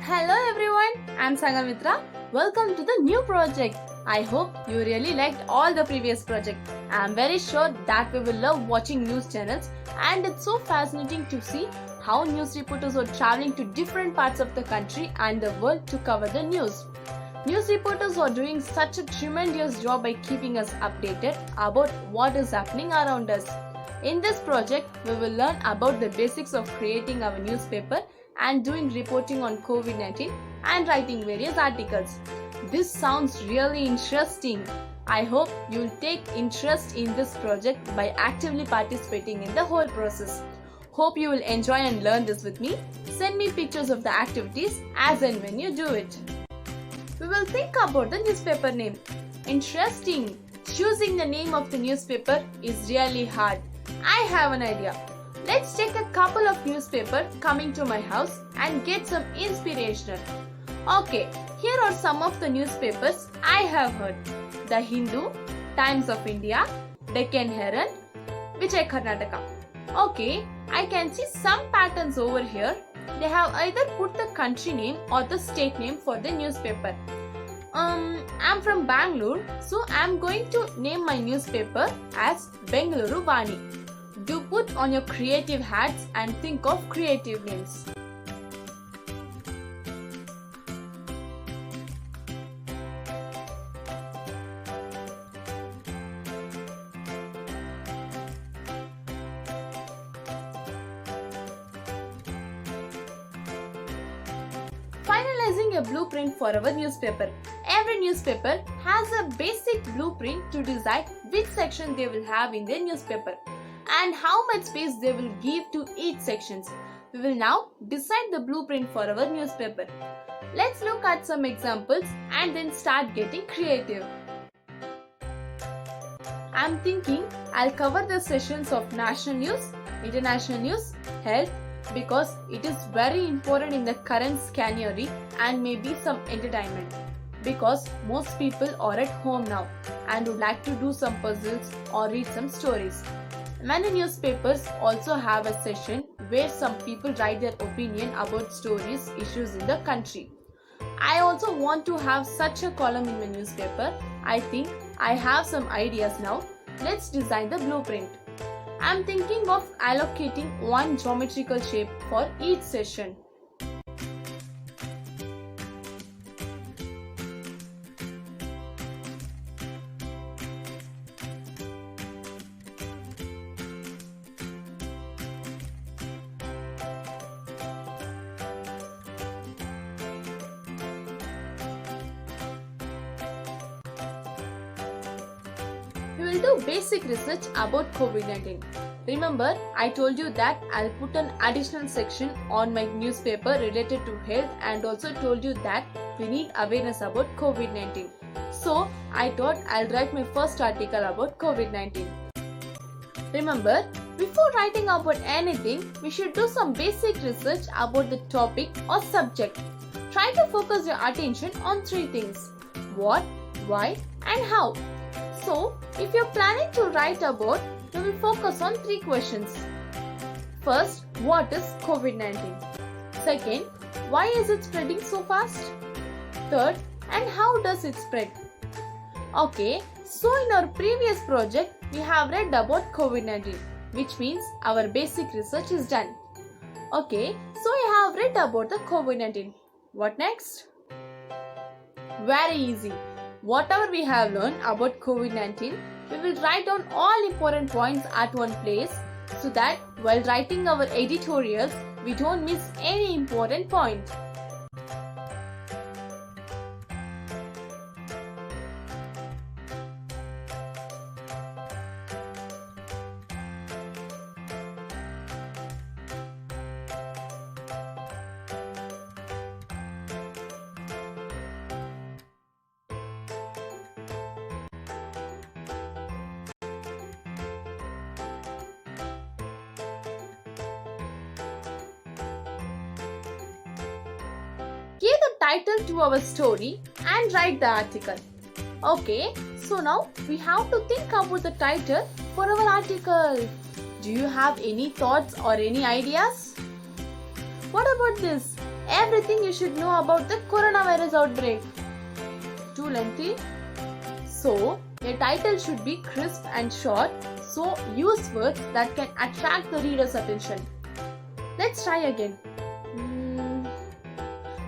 Hello everyone, I'm Sangamitra. Welcome to the new project. I hope you really liked all the previous projects. I'm very sure that we will love watching news channels, and it's so fascinating to see how news reporters are traveling to different parts of the country and the world to cover the news. News reporters are doing such a tremendous job by keeping us updated about what is happening around us. In this project, we will learn about the basics of creating our newspaper and doing reporting on COVID-19 and writing various articles. This sounds really interesting. I hope you'll take interest in this project by actively participating in the whole process. Hope you will enjoy and learn this with me. Send me pictures of the activities as and when you do it. We will think about the newspaper name. Interesting. Choosing the name of the newspaper is really hard. I have an idea. Let's take a couple of newspapers coming to my house and get some inspiration. Okay, here are some of the newspapers I have heard. The Hindu, Times of India, Deccan Herald, Vijay Karnataka. Okay, I can see some patterns over here. They have either put the country name or the state name for the newspaper. I'm from Bangalore, so I'm going to name my newspaper as Bengaluru Vani. Do put on your creative hats and think of creative names. Finalizing a blueprint for our newspaper. Every newspaper has a basic blueprint to decide which section they will have in their newspaper and how much space they will give to each section. We will now decide the blueprint for our newspaper. Let's look at some examples and then start getting creative. I'm thinking I'll cover the sessions of national news, international news, health, because it is very important in the current scenario, and maybe some entertainment, because most people are at home now and would like to do some puzzles or read some stories. Many newspapers also have a session where some people write their opinion about stories, issues in the country. I also want to have such a column in my newspaper. I think I have some ideas now. Let's design the blueprint. I'm thinking of allocating one geometrical shape for each session. We will do basic research about COVID-19. Remember, I told you that I'll put an additional section on my newspaper related to health, and also told you that we need awareness about COVID-19. So, I thought I'll write my first article about COVID-19. Remember, before writing about anything, we should do some basic research about the topic or subject. Try to focus your attention on three things: what, why, and how. So, if you're planning to write about, we will focus on three questions. First, what is COVID-19? Second, why is it spreading so fast? Third, and how does it spread? Okay, so in our previous project, we have read about COVID-19, which means our basic research is done. Okay, so we have read about the COVID-19. What next? Very easy. Whatever we have learned about COVID-19, we will write down all important points at one place so that while writing our editorials, we don't miss any important point. Give the title to our story and write the article. Okay, so now we have to think about the title for our article. Do you have any thoughts or any ideas? What about this? Everything you should know about the coronavirus outbreak. Too lengthy? So, your title should be crisp and short, so use words that can attract the reader's attention. Let's try again.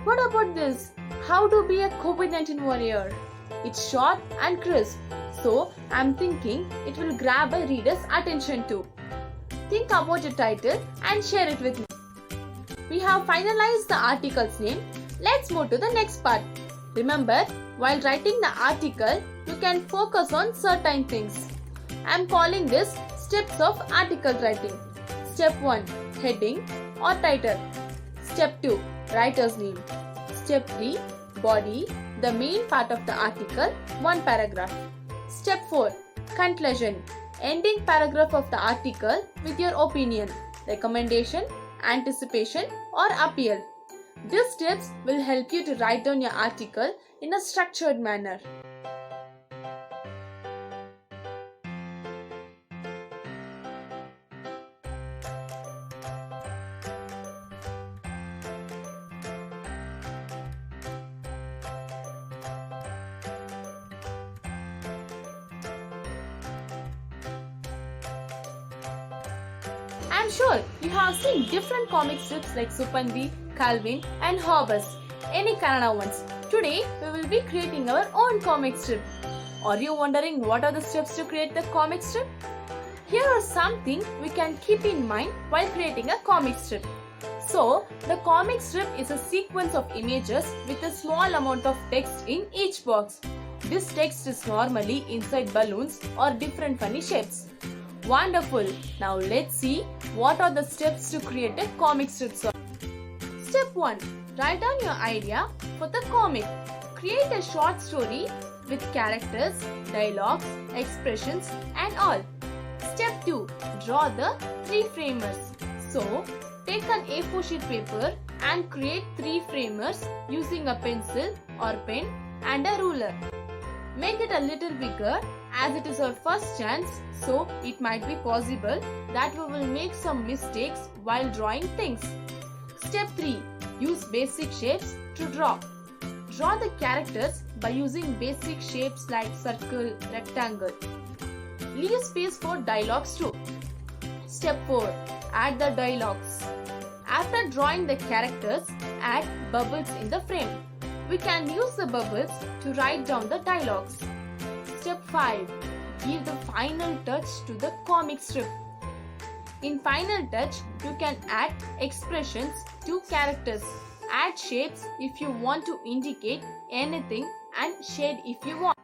What about this? How to be a COVID-19 warrior? It's short and crisp, so I'm thinking it will grab a reader's attention too. Think about your title and share it with me. We have finalized the article's name. Let's move to the next part. Remember, while writing the article, you can focus on certain things. I'm calling this steps of article writing. Step 1. Heading or title. Step 2. Writer's name. Step 3. Body, the main part of the article, one paragraph. Step 4. Conclusion, ending paragraph of the article with your opinion, recommendation, anticipation or appeal. These steps will help you to write down your article in a structured manner. I'm sure you have seen different comic strips like Supandi, Calvin and Hobbes, any Kannada ones. Today we will be creating our own comic strip. Are you wondering what are the steps to create the comic strip? Here are something we can keep in mind while creating a comic strip. So, the comic strip is a sequence of images with a small amount of text in each box. This text is normally inside balloons or different funny shapes. Wonderful! Now let's see what are the steps to create a comic strip. Step 1. Write down your idea for the comic. Create a short story with characters, dialogues, expressions and all. Step 2. Draw the 3 framers. So, take an A4 sheet paper and create 3 framers using a pencil or pen and a ruler. Make it a little bigger as it is our first chance, so it might be possible that we will make some mistakes while drawing things. Step 3. Use basic shapes to draw. Draw the characters by using basic shapes like circle, rectangle. Leave space for dialogues too. Step 4. Add the dialogues. After drawing the characters, add bubbles in the frame. We can use the bubbles to write down the dialogues. Step 5. Give the final touch to the comic strip. In final touch, you can add expressions to characters. Add shapes if you want to indicate anything and shade if you want.